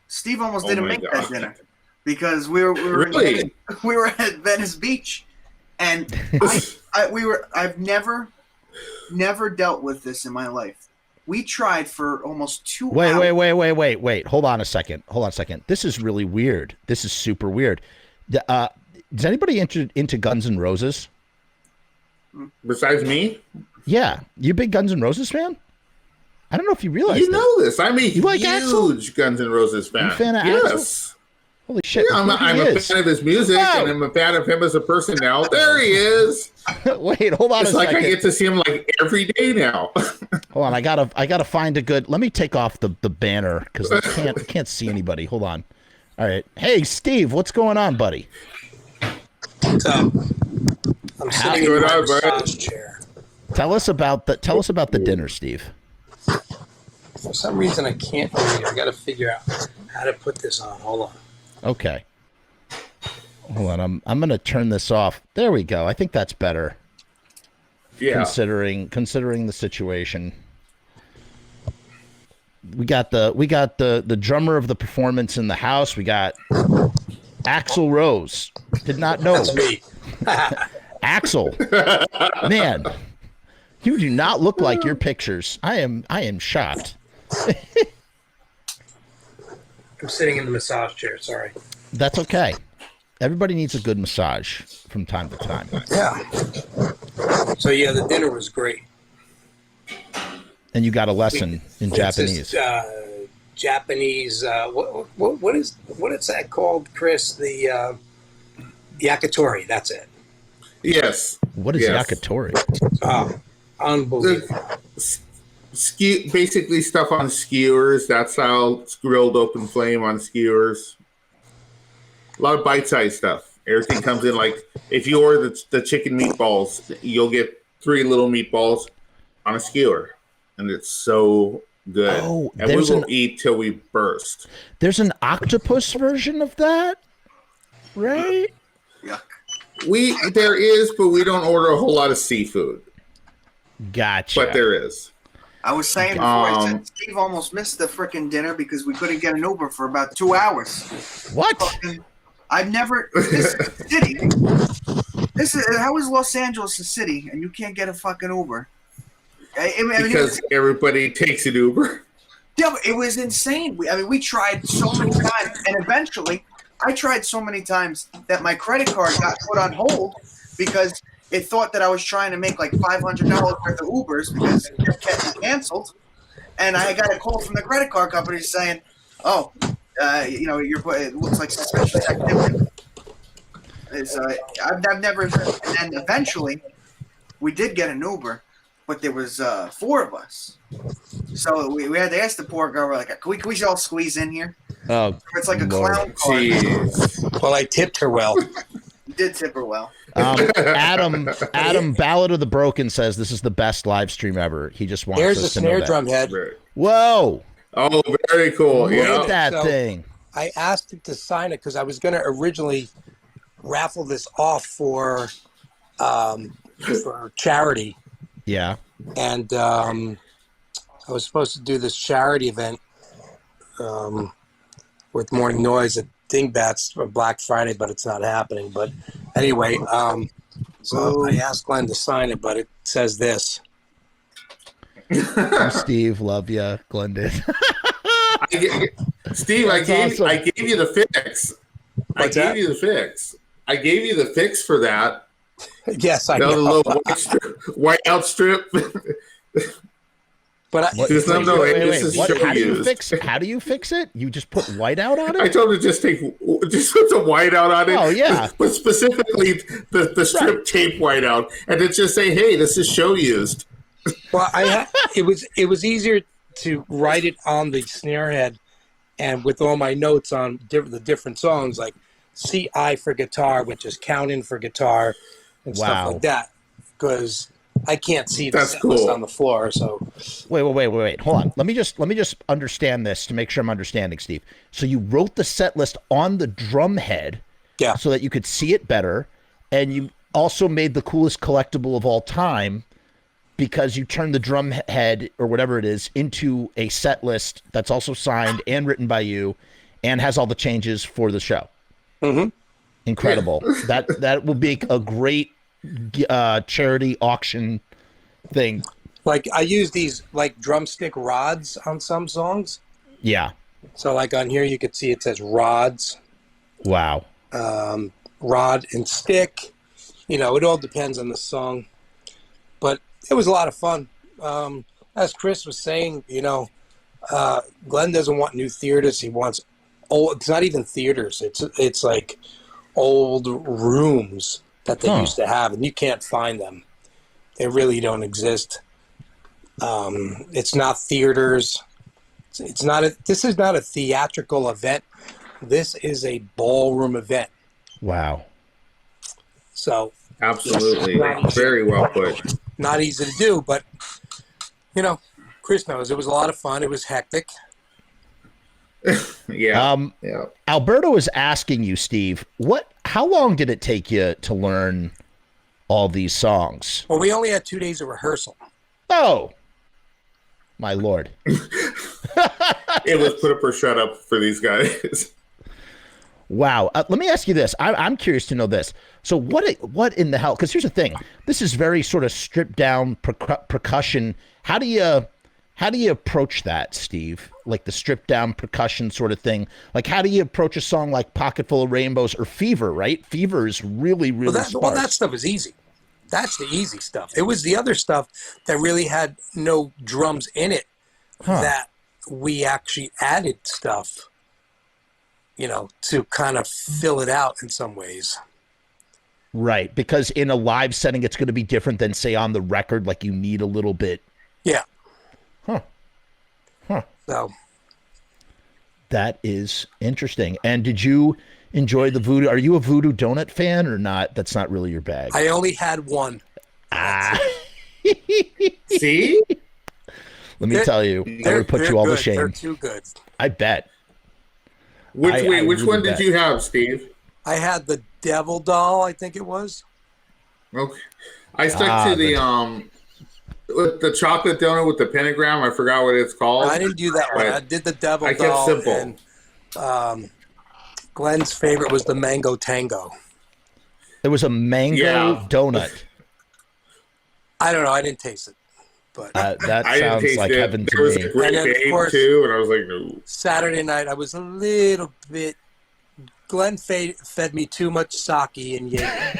Steve almost didn't make that dinner because we were at Venice Beach, and I've never dealt with this in my life. We tried for almost 2 hours. Wait. Hold on a second. This is really weird. This is super weird. Is anybody into Guns N' Roses? Besides me? Yeah. You a big Guns N' Roses fan? I don't know if you realize You know this. I'm a huge Axl? Guns N' Roses fan. You a fan of Axl? Holy shit. Yeah, I'm a fan of his music, and I'm a fan of him as a person now. There he is. Wait, hold on a second. It's like I get to see him like every day now. Hold on, I gotta find a good. Let me take off the banner because I can't see anybody. Hold on. All right. Hey, Steve, what's going on, buddy? What's up? I'm sitting in my massage chair. Tell us about the dinner, Steve. For some reason, I can't read. I got to figure out how to put this on. Hold on. Okay. Hold on. I'm gonna turn this off. There we go. I think that's better. Yeah. Considering the situation. We got the drummer of the performance in the house. We got Axl Rose. Did not know. That's me. Axl. Man, you do not look like your pictures. I am shocked. I'm sitting in the massage chair. Sorry. That's okay. Everybody needs a good massage from time to time. Yeah. So yeah, the dinner was great. And you got a lesson in Japanese. Japanese. What is that called, Chris? The yakitori. That's it. Yes. What is yakitori? Oh, unbelievable. Basically stuff on skewers. That's how it's grilled open flame on skewers. A lot of bite-sized stuff. Everything comes in like if you order the chicken meatballs, you'll get 3 little meatballs on a skewer, and it's so good. Oh, and we will eat till we burst. There's an octopus version of that, right? Yuck. There is, but we don't order a whole lot of seafood. Gotcha. But there is. I was saying before, I said Steve almost missed the frickin' dinner because we couldn't get an Uber for about 2 hours. What? I've never. This city. How is Los Angeles a city and you can't get a fucking Uber? Because everybody takes an Uber. Yeah, but it was insane. We tried so many times, and eventually, I tried so many times that my credit card got put on hold because it thought that I was trying to make like $500 worth of Ubers because it kept getting canceled. And I got a call from the credit card company saying, "Oh, it looks like suspicious activity." I've never. And eventually, we did get an Uber, but there was 4 of us, so we had to ask the poor girl. We're like, "Can we all squeeze in here?" Oh, it's like a clown car. Well, I tipped her well. You did tip her well. Adam, Ballad of the Broken says this is the best live stream ever. He just wants There's us a to know snare that. drum head. Whoa! Oh, very cool. Look at that thing. I asked him to sign it because I was going to originally raffle this off for charity. Yeah. And I was supposed to do this charity event with Morning Noise at Dingbats for Black Friday, but it's not happening. But anyway, so I asked Glenn to sign it, but it says this. Steve, love you. Glenn did. Steve, I gave you the fix. I gave you the fix for that. Yes, I know. The little white out strip. But how do you fix it? You just put white out on it? I told him to just put some white out on it. Oh yeah, but specifically the strip tape white out, and then just say, "Hey, this is show used." Well, it was easier to write it on the snare head, and with all my notes on the different songs, like CI for guitar, which is counting for guitar, and stuff like that, because I can't see the set list on the floor. So wait. Hold on. Let me just understand this to make sure I'm understanding, Steve. So you wrote the set list on the drum head, so that you could see it better, and you also made the coolest collectible of all time because you turn the drum head or whatever it is into a set list that's also signed and written by you and has all the changes for the show. Mm-hmm. Incredible. That will be a great charity auction thing. Like I use these like drumstick rods on some songs. Yeah. So like on here you could see it says rods. Wow. Rod and stick. You know, it all depends on the song. But it was a lot of fun. As Chris was saying, you know, Glenn doesn't want new theaters. He wants old. It's not even theaters. It's like old rooms that they used to have, and you can't find them. They really don't exist. It's not theaters. It's not. This is not a theatrical event. This is a ballroom event. Wow. So absolutely, very well put. Not easy to do, but you know, Chris knows it was a lot of fun. It was hectic. Yeah. Alberto is asking you, Steve, how long did it take you to learn all these songs? Well, we only had 2 days of rehearsal. Oh, my Lord. It was put up or shut up for these guys. Wow. Let me ask you this. I'm curious to know this. So what in the hell? Because here's the thing. This is very sort of stripped down percussion. How do you approach that, Steve? Like the stripped down percussion sort of thing. Like how do you approach a song like Pocket Full of Rainbows or Fever, right? Fever is really sparse. Well, that stuff is easy. That's the easy stuff. It was the other stuff that really had no drums in it that we actually added stuff, you know, to kind of fill it out in some ways. Right, because in a live setting, it's going to be different than, say, on the record. Like, you need a little bit. Yeah. Huh. So. That is interesting. And did you enjoy the Voodoo? Are you a Voodoo Donut fan or not? That's not really your bag. I only had one. See? Let me tell you, I would put you all to shame. They're too good. I bet. Which really one did bet. you have, Steve? I had the Devil Doll, I think it was. Okay. I stuck to the chocolate donut with the pentagram. I forgot what it's called. I didn't do that one. I did the Devil Doll. I kept simple. And Glenn's favorite was the Mango Tango. There was a mango donut. I don't know. I didn't taste it. But that sounds like heaven to me. There was me. a great babe too, and I was like, no. Saturday night, I was a little bit. Glenn fed me too much sake and yet.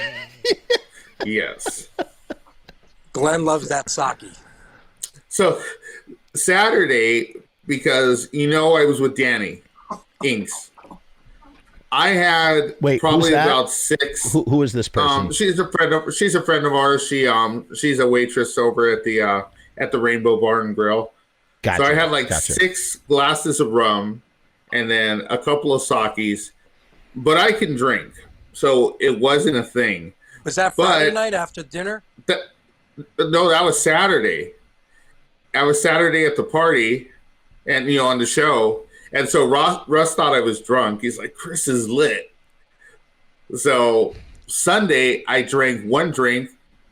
Yes. Glenn loves that sake. So Saturday, because I was with Danny Inks. I had probably about 6. Who is this person? She's a friend of ours. She's a waitress over at the Rainbow Bar and Grill. Gotcha. So I had 6 glasses of rum and then a couple of sakis, but I can drink, so it wasn't a thing. Was that Friday night after dinner? No, that was Saturday. I was Saturday at the party, and on the show. And so Russ thought I was drunk. He's like, Chris is lit. So Sunday, I drank 1 drink,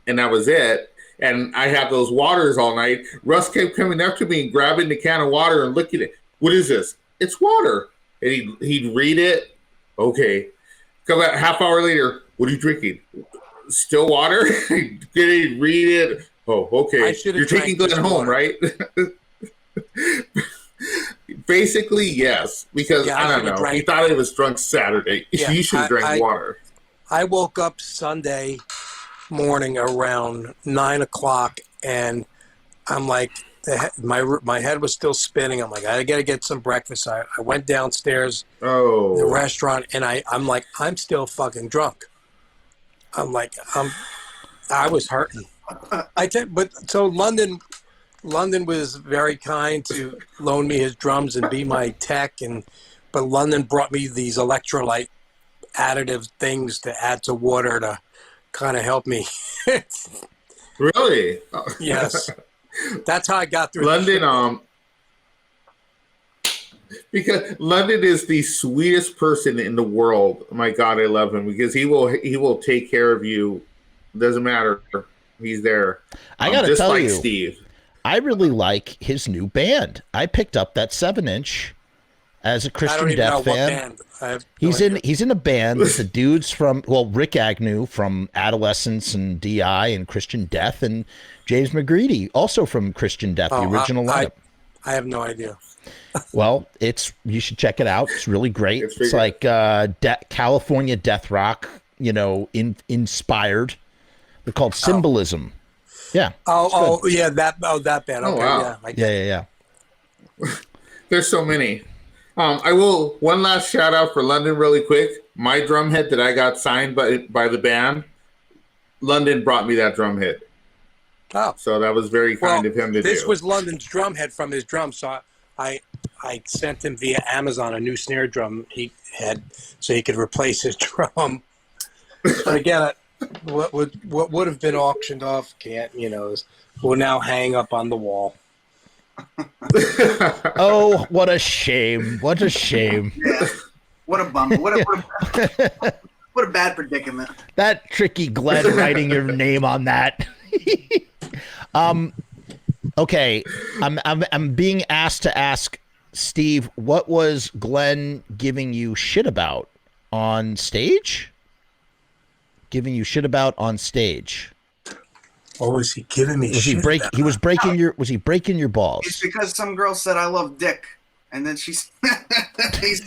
and that was it. And I had those waters all night. Russ kept coming up to me and grabbing the can of water and looking at it. What is this? It's water. And he'd read it. Okay. Come back half hour later. What are you drinking? Still water? Did he read it? Oh, okay. You're taking Glenn home, right? Basically, yes, because I don't know. He thought he was drunk Saturday. Yeah, you should have drank water. I woke up Sunday morning around 9 o'clock, and I'm like, my head was still spinning. I'm like, I got to get some breakfast. I went downstairs to the restaurant, and I'm like, I'm still fucking drunk. I'm like, I was hurting. But so London was very kind to loan me his drums and be my tech, but London brought me these electrolyte additive things to add to water to kind of help me. Really? Yes. That's how I got through London. Because London is the sweetest person in the world. My God, I love him because he will take care of you. Doesn't matter. He's there. I gotta just tell like you, Steve. I really like his new band. I picked up that 7-inch as a I Christian don't even know Death what fan. band. I have no He's idea. in a band with the dudes from Rick Agnew from Adolescence and DI and Christian Death, and James McGreedy also from Christian Death, the original lineup. I have no idea. Well, you should check it out. It's really great. It's like California death rock, inspired. They're called Symbolism. Yeah. That band. Oh, Okay, wow. Yeah. There's so many. I will one last shout out for London really quick. My drum head that I got signed by the band, London brought me that drum head. Oh, so that was very kind of him to do. This was London's drum head from his drum, so I sent him via Amazon a new snare drum he had so he could replace his drum. But again, what would have been auctioned off will now hang up on the wall. Oh, what a shame! What a shame! Yeah. What a bummer! What a bad predicament. That tricky Glenn writing your name on that. Okay, I'm being asked to ask Steve, what was Glenn giving you shit about on stage? Giving you shit about on stage? What was he giving me shit about? Was he breaking your balls? It's because some girl said I love dick, and then he said,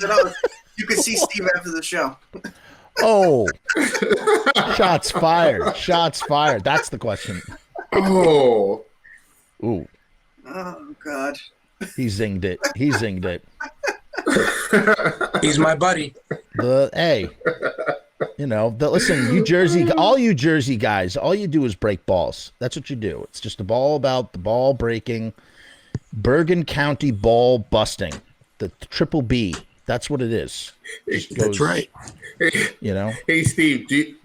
"Oh, you can see Steve after the show." Oh, shots fired! Shots fired! That's the question. Oh, ooh! Oh God! He zinged it. He zinged it. He's my buddy. Hey. Listen, all you Jersey guys, all you do is break balls. That's what you do. It's just all about the ball breaking, Bergen County ball busting, the triple B. That's what it is. That's right. Hey, Steve, do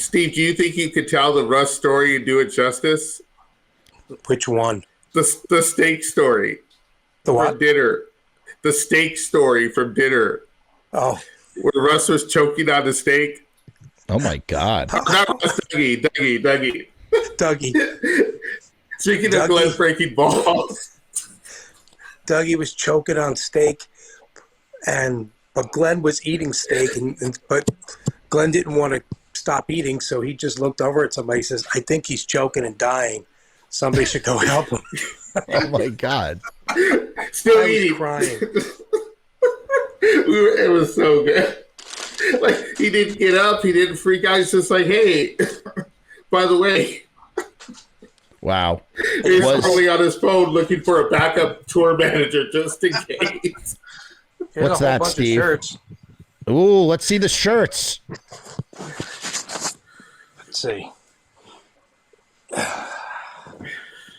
you think you could tell the Russ story and do it justice? Which one? The steak story. The what? From dinner. The steak story from dinner. Oh. Where Russ was choking on the steak. Oh my God! Not Russ, Dougie. Speaking of Glenn breaking balls, Dougie was choking on steak, but Glenn was eating steak, but Glenn didn't want to stop eating, so he just looked over at somebody and says, "I think he's choking and dying. Somebody should go help him." Oh my God! Still I eating, was crying. It was so good. Like, he didn't get up, he didn't freak out. He's just like, "Hey, by the way." Wow. He's scrolling on his phone looking for a backup tour manager just in case. What's that, Steve? Ooh, let's see the shirts. Let's see.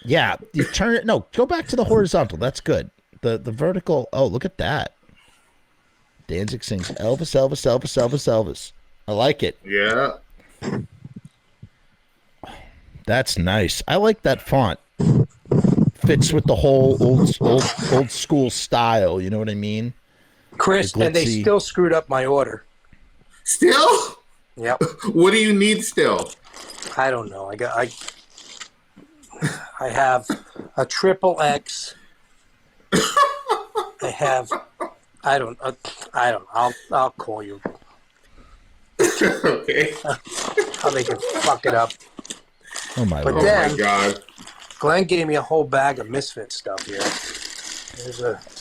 Yeah, you turn it. No, go back to the horizontal. That's good. The vertical. Oh, look at that. Danzig Sings Elvis, Elvis, Elvis, Elvis, Elvis. I like it. Yeah. That's nice. I like that font. Fits with the whole old school style. You know what I mean? Chris, and they still screwed up my order. Still? Yep. What do you need still? I don't know. I have a triple X. I don't. I'll call you. Okay. How they can fuck it up. Oh my Lord. Oh my God. Glenn gave me a whole bag of Misfit stuff here.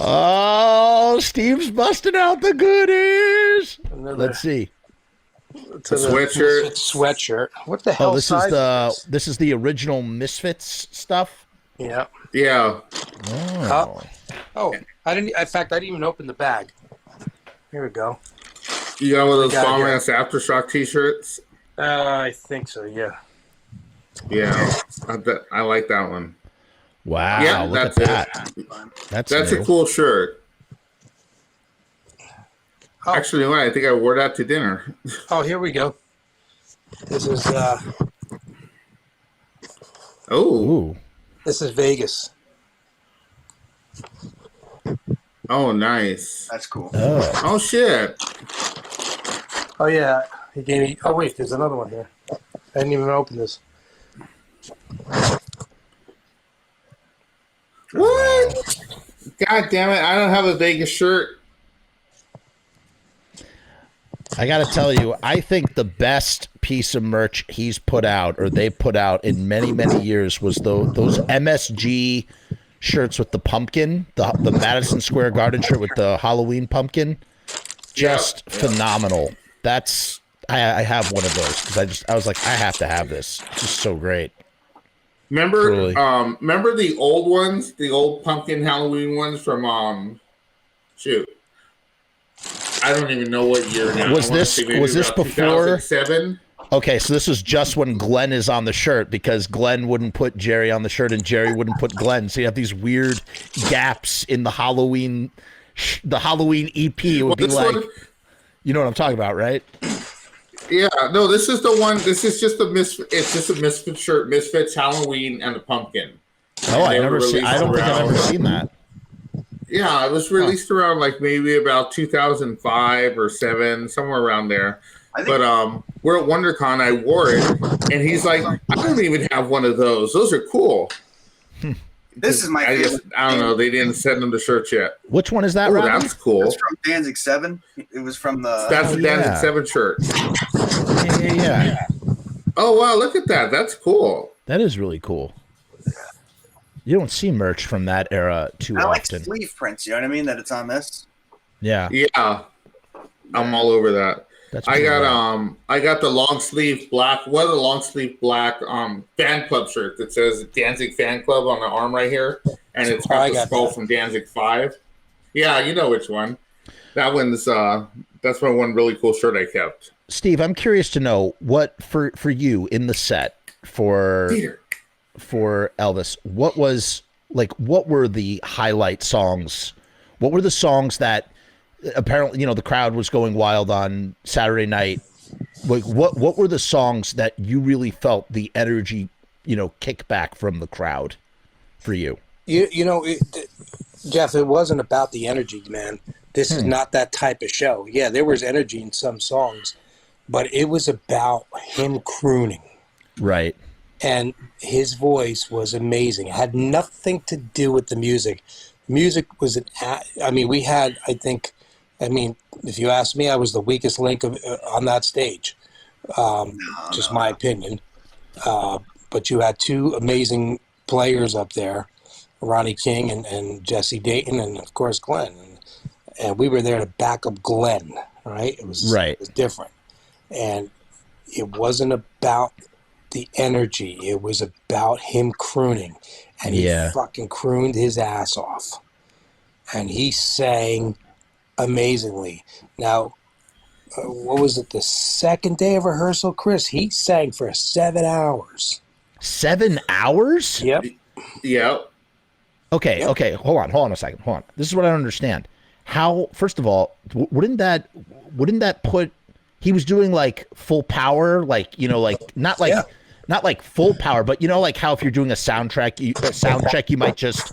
Oh, Steve's busting out the goodies. Let's see. It's a sweatshirt. Sweatshirt. What the hell? This is the original Misfits stuff. Yeah. Yeah. Oh, I didn't. In fact, I didn't even open the bag. Here we go. You got one of those Bomb Ass Aftershock T-shirts? I think so. Yeah. Yeah, I like that one. Wow. Yeah, look that's at it. that. That's a cool shirt. Oh. Actually, I think I wore that to dinner. Oh, here we go. This is Ooh. This is Vegas. Oh, nice. That's cool. Oh shit. Oh yeah, he gave me. Oh wait, there's another one here. I didn't even open this. What? God damn it! I don't have a Vegas shirt. I got to tell you, I think the best piece of merch he's put out, or they put out in many, many years, was those MSG shirts with the pumpkin, the Madison Square Garden shirt with the Halloween pumpkin. Just phenomenal. That's I have one of those because I was like, I have to have this. It's just so great. Remember, Truly. remember the old ones, the old pumpkin Halloween ones from shoot. I don't even know what year now. Was this before 2007? Okay, so this is just when Glenn is on the shirt because Glenn wouldn't put Jerry on the shirt and Jerry wouldn't put Glenn. So you have these weird gaps in the Halloween EP. It would be like, you know what I'm talking about, right? Yeah, no, this is the one. This is just it's just a Misfit shirt, Misfits Halloween and the pumpkin. Oh, I don't think I've ever seen that. Yeah, it was released around like maybe about 2005 or 7, somewhere around there. But we're at WonderCon. I wore it, and he's like, "I don't even have one of those. Those are cool." This is my favorite. I don't know. They didn't send them the shirts yet. Which one is that? Oh, Robby? that's cool. It's from Danzig 7. It was from the. That's the Danzig 7 shirt. Yeah. Oh wow! Look at that. That's cool. That is really cool. You don't see merch from that era too I like often. sleeve prints. You know what I mean? That it's on this. Yeah. Yeah, I'm all over that. That's I got rad. I got the long sleeve black, one of the long sleeve black fan club shirt that says Danzig Fan Club on the arm right here, and it's got the skull from Danzig 5. Yeah, you know which one. That one's that's my one really cool shirt I kept. Steve, I'm curious to know what for you in the set for Elvis, what were the highlight songs? What were the songs that apparently, the crowd was going wild on Saturday night? Like what were the songs that you really felt the energy, kick back from the crowd for you? Jeff, it wasn't about the energy, man. This is not that type of show. Yeah, there was energy in some songs, but it was about him crooning. Right. And his voice was amazing. It had nothing to do with the music. Music was we had, if you ask me, I was the weakest link on that stage. Just my opinion. But you had two amazing players up there, Ronnie King and Jesse Dayton, and of course Glenn. And we were there to back up Glenn, right? It was different. And it wasn't about the energy. It was about him crooning. And he fucking crooned his ass off. And he sang amazingly. Now, what was it, the second day of rehearsal, Chris? He sang for 7 hours. 7 hours? Yep. Yep. Okay. Hold on a second. Hold on. This is what I don't understand. How, first of all, wouldn't that put, he was doing like full power, not like full power, but like how if you're doing a sound check, you might just,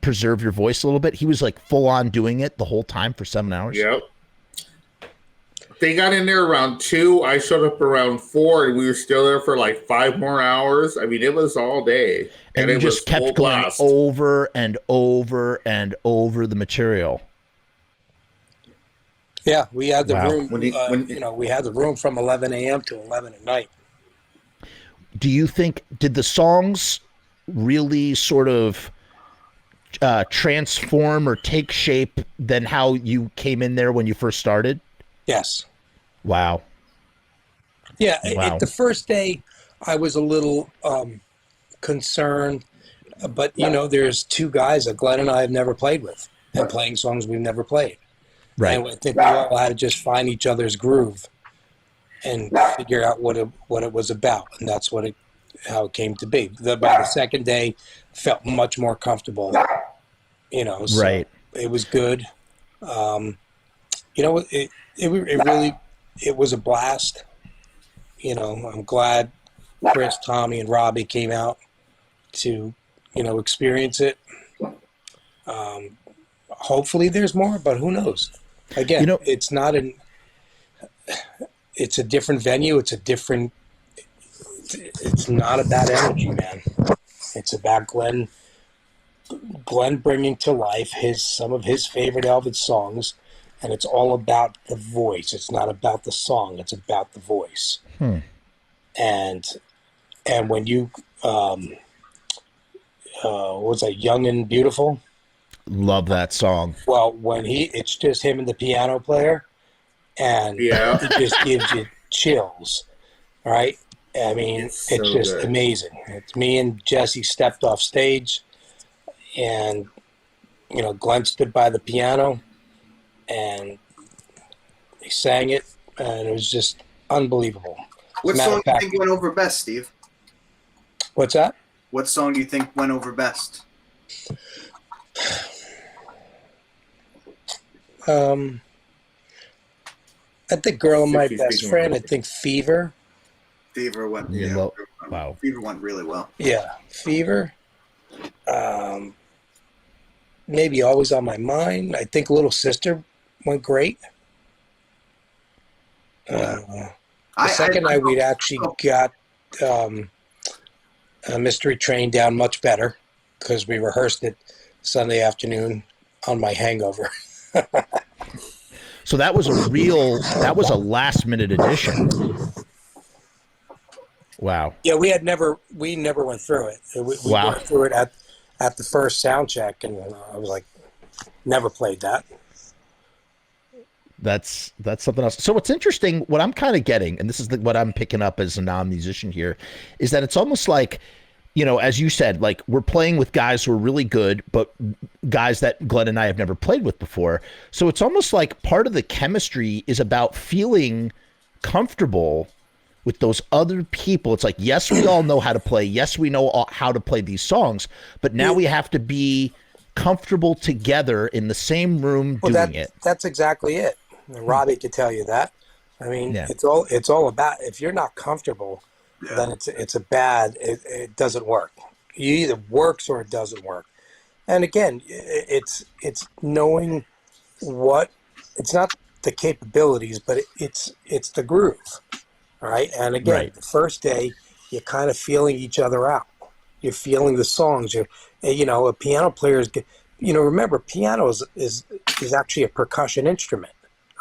preserve your voice a little bit. He was like full on doing it the whole time for 7 hours. Yep. They got in there around 2. I showed up around 4, and we were still there for like 5 more hours. I mean, it was all day. And you it just kept going blast. over and over and over the material. Yeah, we had the room. We had the room from 11 a.m. to 11 at night. Do you think, did the songs really sort of transform or take shape than how you came in there when you first started? Yes. Wow. Yeah, Wow. The first day I was a little concerned, but there's two guys that Glenn and I have never played with, and playing songs we've never played. Right. And I think we all had to just find each other's groove and figure out what it was about, and that's how it came to be. By the second day, felt much more comfortable. So right. It was good. It was a blast. I'm glad Chris, Tommy, and Robby came out to experience it. Hopefully there's more, but who knows? Again, it's a different venue. It's a different it's not about energy, man. It's about Glenn bringing to life some of his favorite Elvis songs, and it's all about the voice. It's not about the song. It's about the voice. And when you what was that, Young and Beautiful? Love that song. Well, when it's just him and the piano player, and it just gives you chills, right? I mean, it's so just good. Amazing. It's me and Jesse stepped off stage, and Glenn stood by the piano, and he sang it, and it was just unbelievable. What song do you think went over best, Steve? What's that? What song do you think went over best? I think "Girl and My Best Friend." I think "Fever." Fever went. Wow. Fever went really well. Yeah, "Fever." Maybe "Always on My Mind." I think "Little Sister" went great. The second night we'd actually got Mystery Train down much better because we rehearsed it Sunday afternoon on my hangover. So that was a last minute addition. Wow. Yeah, we never went through it. We went through it at the first sound check, and I was like, never played that. That's something else. So what's interesting, what I'm kind of getting, and this is what I'm picking up as a non-musician here, is that it's almost like, as you said, like we're playing with guys who are really good, but guys that Glenn and I have never played with before. So it's almost like part of the chemistry is about feeling comfortable with those other people. It's like, yes, we all know how to play. Yes, we know how to play these songs, but now we have to be comfortable together in the same room doing it. That's exactly it. Robby could tell you that. I mean, it's all about, if you're not comfortable, then it doesn't work. It either works or it doesn't work. And again, it's knowing it's not the capabilities, but it's the groove. All right. And again, the first day, you're kind of feeling each other out. You're feeling the songs. A piano player is, remember, piano is actually a percussion instrument,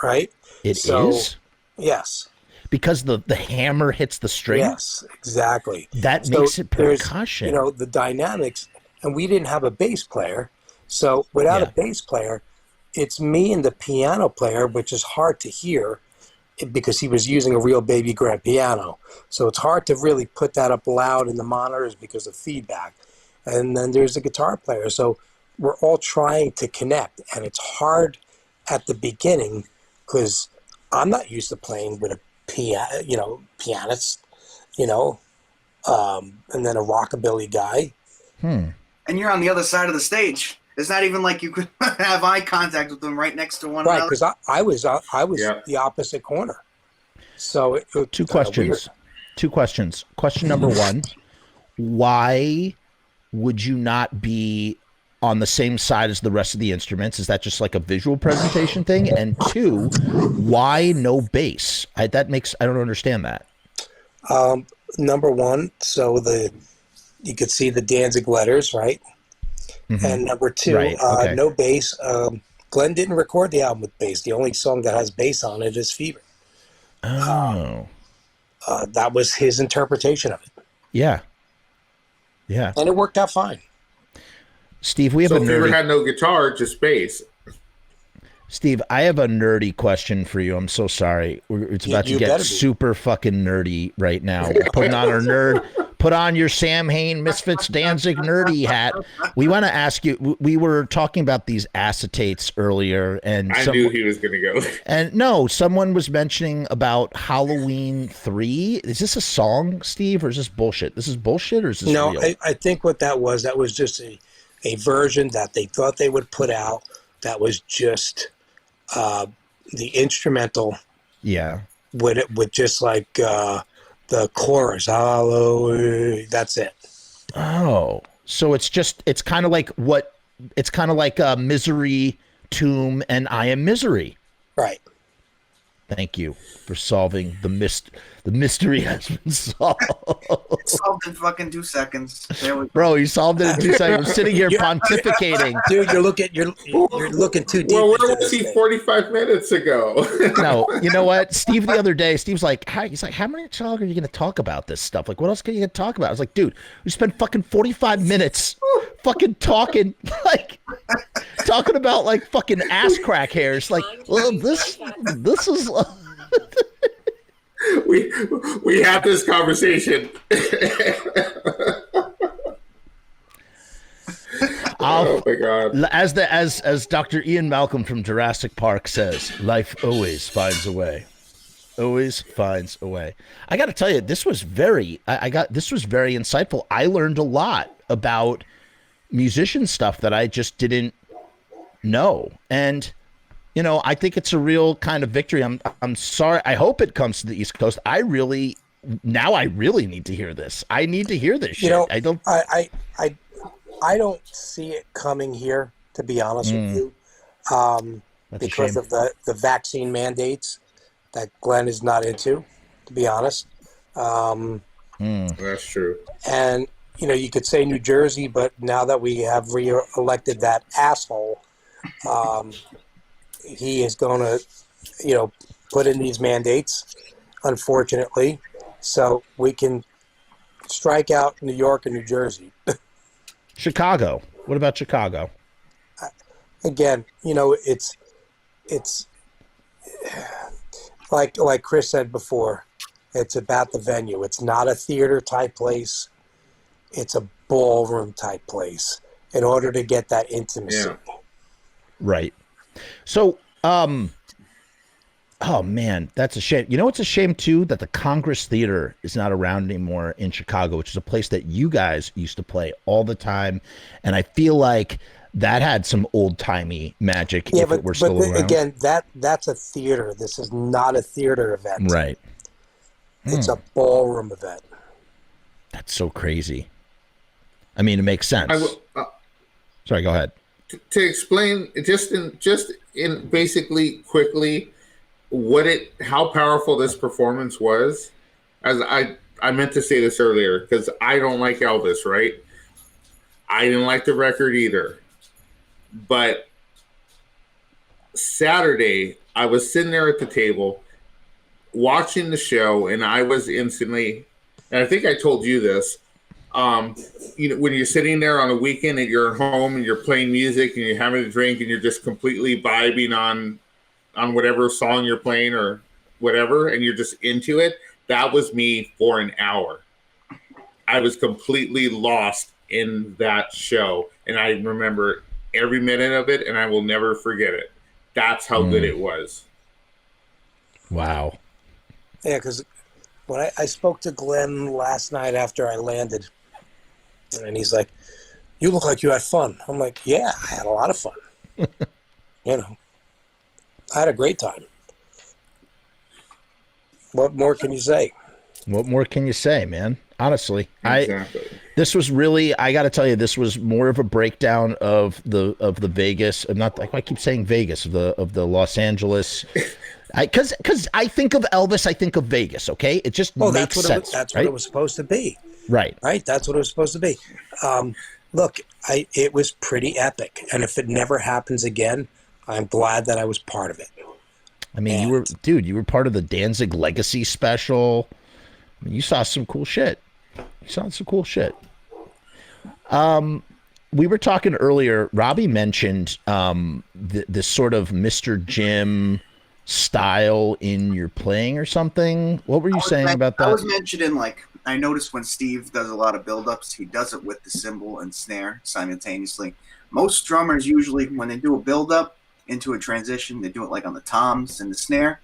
right? It is? Yes. Because the hammer hits the string? Yes, exactly. That makes it percussion. The dynamics, and we didn't have a bass player. So without a bass player, it's me and the piano player, which is hard to hear because he was using a real baby grand piano. So it's hard to really put that up loud in the monitors because of feedback. And then there's the guitar player. So we're all trying to connect, and it's hard at the beginning because I'm not used to playing with a pianist, and then a rockabilly guy. And you're on the other side of the stage. It's not even like you could have eye contact with them right next to one another. Right, because I was the opposite corner. So two questions. Question number one: why would you not be on the same side as the rest of the instruments? Is that just like a visual presentation thing? And two, why no bass? I don't understand that. Number one, so you could see the Danzig letters, right? Mm-hmm. And number two, no bass. Glenn didn't record the album with bass. The only song that has bass on it is Fever. Oh. That was his interpretation of it. Yeah. Yeah. And it worked out fine. Steve, we have a nerdy... Fever had no guitar, just bass. Steve, I have a nerdy question for you. I'm so sorry. It's about to get super fucking nerdy right now. Put on your Samhain Misfits Danzig nerdy hat. We want to ask you, we were talking about these acetates earlier, and I knew he was going to go. And no, someone was mentioning about Halloween 3. Is this a song, Steve, or is this bullshit? This is bullshit, or is this real? No, I think what that was just a version that they thought they would put out that was just the instrumental. Yeah. With just like the chorus, hallelujah, that's it. Oh, so it's kind of like Misery, Tomb, and I Am Misery. Right. Thank you for solving the mystery has been solved. Solved in fucking 2 seconds. There we go. Bro, you solved it in 2 seconds. We're sitting here pontificating. Dude, you're looking too deep. Well, where into was this he thing. 45 minutes ago? No, you know what? Steve the other day, Steve's like, he's like, how many longer are you going to talk about this stuff? Like, what else can you talk about? I was like, dude, we spent fucking 45 minutes fucking talking, like, talking about, like, fucking ass crack hairs. Like, well, this is... we had this conversation. Oh my god! As Dr. Ian Malcolm from Jurassic Park says, life always finds a way. Always finds a way. I got to tell you, this was very insightful. I learned a lot about musician stuff that I just didn't know, and you know, I think it's a real kind of victory. I'm sorry. I hope it comes to the East Coast. I really need to hear this. I need to hear this shit. You know, I don't see it coming here, to be honest with you, because of the vaccine mandates that Glenn is not into, to be honest. That's true. And, you know, you could say New Jersey, but now that we have re-elected that asshole, he is going to, you know, put in these mandates, unfortunately, so we can strike out New York and New Jersey. Chicago. What about Chicago? Again, you know, it's like Chris said before, it's about the venue. It's not a theater type place. It's a ballroom type place in order to get that intimacy. Yeah. Right. So, oh man, that's a shame. You know, it's a shame too that the Congress Theater is not around anymore in Chicago, which is a place that you guys used to play all the time. And I feel like that had some old timey magic. Yeah, if it were still around. Again, that's a theater. This is not a theater event. Right. It's a ballroom event. That's so crazy. I mean, it makes sense. Sorry, go ahead. To explain, just in basically quickly, how powerful this performance was. As I meant to say this earlier because I don't like Elvis, right? I didn't like the record either. But Saturday, I was sitting there at the table watching the show, and I was instantly, and I think I told you this, you know, when you're sitting there on a weekend and you're at home and you're playing music and you're having a drink and you're just completely vibing on whatever song you're playing or whatever, and you're just into it, that was me for an hour. I was completely lost in that show, and I remember every minute of it, and I will never forget it. That's how good it was. Wow. Yeah, because when I spoke to Glenn last night after I landed, and he's like, "You look like you had fun." I'm like, "Yeah, I had a lot of fun." You know, I had a great time. What more can you say? What more can you say, man? Honestly, Exactly. This was really, I got to tell you, this was more of a breakdown of the Vegas, not like I keep saying Vegas, of the Los Angeles. Because I think of Elvis, I think of Vegas. Okay, it just makes sense. That's right? what it was supposed to be. Right. That's what it was supposed to be. Look, it was pretty epic, and if it never happens again, I'm glad that I was part of it. I mean, you were part of the Danzig Legacy special. I mean, you saw some cool shit. We were talking earlier. Robby mentioned this sort of Mr. Jim style in your playing or something. What were you saying about that? I was mentioning, like, I noticed when Steve does a lot of build-ups, he does it with the cymbal and snare simultaneously. Most drummers usually, when they do a build-up into a transition, they do it like on the toms and the snare.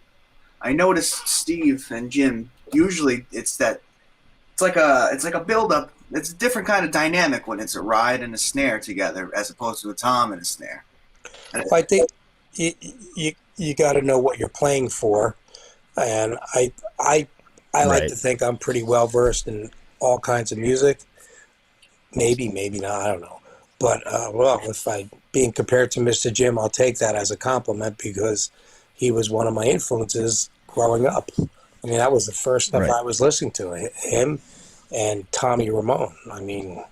I noticed Steve and Jim, usually it's like a build-up. It's a different kind of dynamic when it's a ride and a snare together as opposed to a tom and a snare. I think you got to know what you're playing for, and I like to think I'm pretty well versed in all kinds of music. Maybe not. I don't know. But well, if I being compared to Mr. Jim, I'll take that as a compliment because he was one of my influences growing up. I mean, that was the first stuff Right. I was listening to, him and Tommy Ramone. I mean,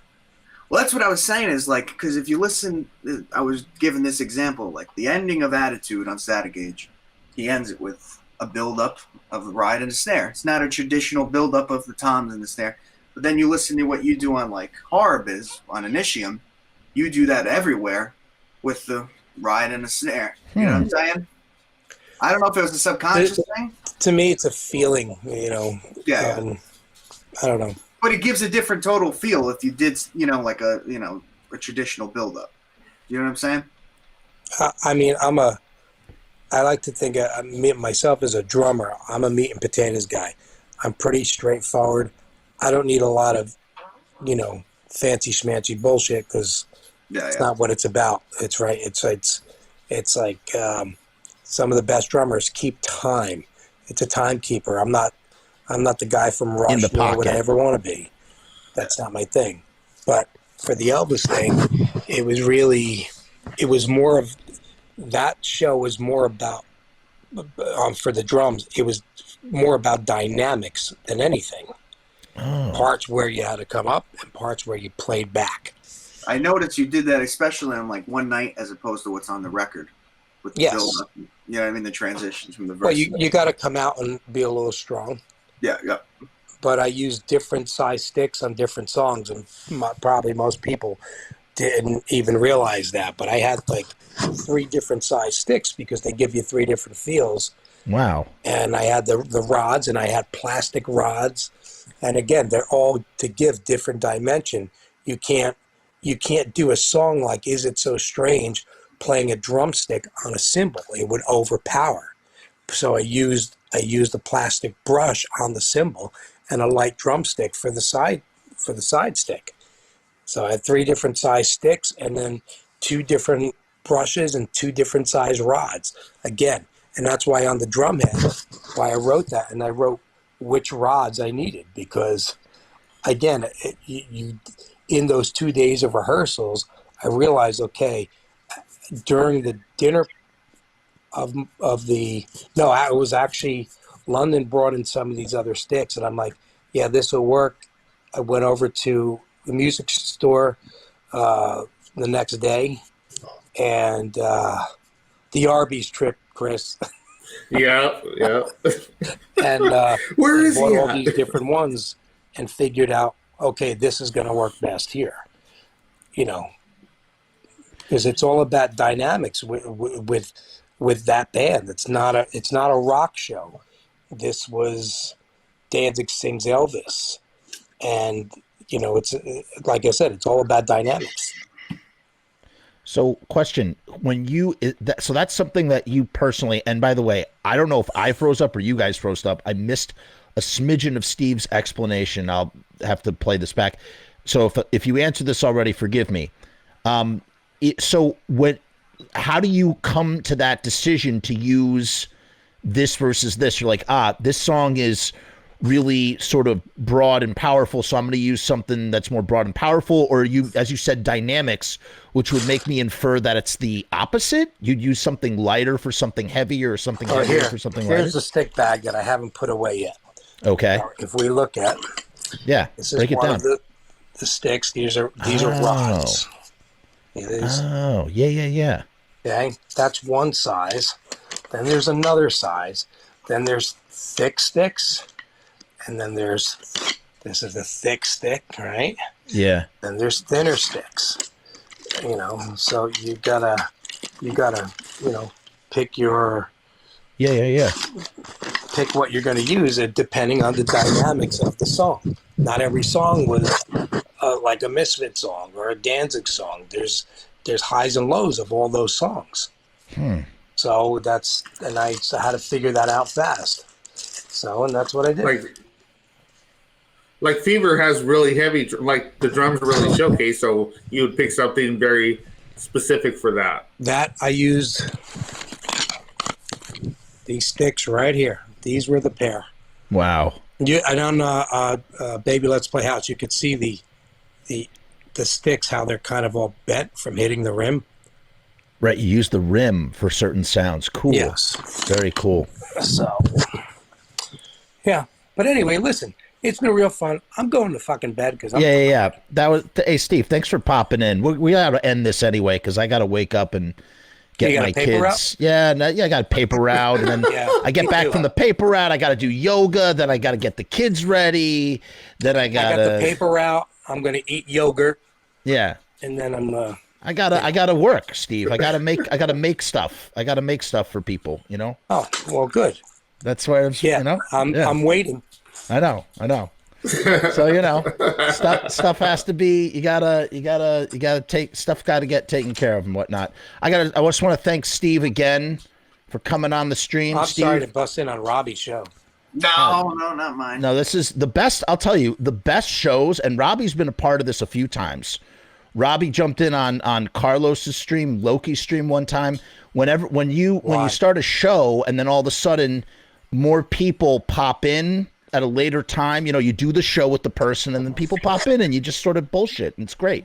Well, that's what I was saying is like, because if you listen, I was giving this example, like the ending of Attitude on Static Age, he ends it with a build-up of the ride and the snare. It's not a traditional build-up of the toms and the snare. But then you listen to what you do on like Horror Biz, on Initium, you do that everywhere with the ride and the snare. You know what I'm saying? I don't know if it was a subconscious thing. to me, it's a feeling, you know. Yeah. I don't know. But it gives a different total feel if you did, you know, like a, you know, a traditional build-up. You know what I'm saying? I mean, I like to think of me myself as a drummer. I'm a meat and potatoes guy. I'm pretty straightforward. I don't need a lot of, you know, fancy schmancy bullshit because it's not what it's about. It's right. It's like some of the best drummers keep time. It's a timekeeper. I'm not the guy from Rush. In the nor would I pocket. ever want to be. That's not my thing. But for the Elvis thing, it was more of, that show was more about, for the drums, it was more about dynamics than anything. Parts where you had to come up and parts where you played back. I noticed you did that especially on like One Night as opposed to what's on the record. With the build-up. You know what I mean? The transitions from the verse. Well, you got to come out and be a little strong. Yeah. But I used different size sticks on different songs, and probably most people didn't even realize that. But I had like 3 different size sticks because they give you 3 different feels. Wow. And I had the rods, and I had plastic rods. And again, they're all to give different dimension. You can't do a song like Is It So Strange playing a drumstick on a cymbal. It would overpower. So I used a plastic brush on the cymbal and a light drumstick for the side stick. So I had 3 different size sticks and then 2 different brushes and 2 different size rods. Again, and that's why on the drum head, why I wrote that, and I wrote which rods I needed, because again, in those 2 days of rehearsals, I realized, okay, during the dinner it was actually London brought in some of these other sticks, and I'm like, yeah, this will work. I went over to the music store the next day, and the Arby's trip, Chris. Yeah. And Where is bought he all at? these different ones and figured out, okay, this is going to work best here, you know, because it's all about dynamics with that band. It's not a rock show. This was Danzig Sings Elvis, and you know, it's like I said, it's all about dynamics. So, question: so that's something that you personally, and by the way, I don't know if I froze up or you guys froze up. I missed a smidgen of Steve's explanation. I'll have to play this back. So if you answered this already, forgive me. How do you come to that decision to use this versus this? You're like, this song is really sort of broad and powerful, so I'm going to use something that's more broad and powerful, or you, as you said, dynamics, which would make me infer that it's the opposite. You'd use something lighter for something heavier, or something heavier for something lighter. Here's the stick bag that I haven't put away yet. Okay. Now, if we look at, this is break it one down. of the sticks. These are rods. Yeah. Okay, that's one size. Then there's another size. Then there's thick sticks, and then this is the thick stick, right? Yeah. Then there's thinner sticks. You know, so you gotta, you know, pick your. Yeah. Pick what you're going to use it depending on the dynamics of the song. Not every song was like a Misfit song or a Danzig song. There's highs and lows of all those songs. So I had to figure that out fast. So, and that's what I did. Like Fever has really heavy, like the drums are really showcase, so you would pick something very specific for that. That I use these sticks right here. These were the pair. Wow. And on Baby Let's Play House, you could see the sticks, how they're kind of all bent from hitting the rim. Right, you use the rim for certain sounds. Cool. Yes. Very cool. So, yeah. But anyway, listen, it's been real fun. I'm going to fucking bed because I'm. Yeah. That was. Hey, Steve, thanks for popping in. We got to end this anyway because I got to wake up and get my kids. Route? Yeah, I got a paper route, and then I get back from the paper route. I got to do yoga. Then I got to get the kids ready. Then I got the paper route. I'm going to eat yogurt. Yeah. And then I'm. I gotta work, Steve. I gotta make stuff. I gotta make stuff for people. You know. Oh well, good. That's why I'm. Yeah. You know. I'm waiting. I know. So stuff has to be. You gotta take stuff. Got to get taken care of and whatnot. I just want to thank Steve again for coming on the stream. I'm Steve. sorry to bust in on Robby's show. No, not mine. No, this is the best. I'll tell you, the best shows, and Robby's been a part of this a few times. Robby jumped in on Carlos's stream, Loki's stream one time. When you start a show and then all of a sudden more people pop in at a later time, you do the show with the person and then people pop in and you just sort of bullshit and it's great.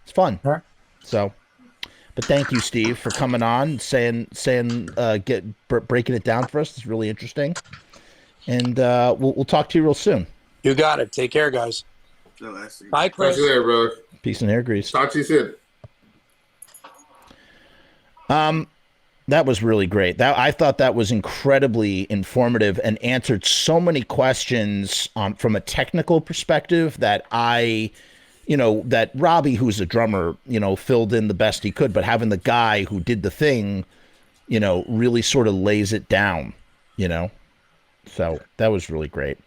It's fun. Huh? So, but thank you, Steve, for coming on, breaking it down for us. It's really interesting. And we'll talk to you real soon. You got it. Take care, guys. Bye, Chris. Talk to you later, brother. Peace and hair grease. Talk to you soon. That was really great. I thought that was incredibly informative and answered so many questions from a technical perspective that that Robby, who's a drummer, filled in the best he could, but having the guy who did the thing, really sort of lays it down, So that was really great.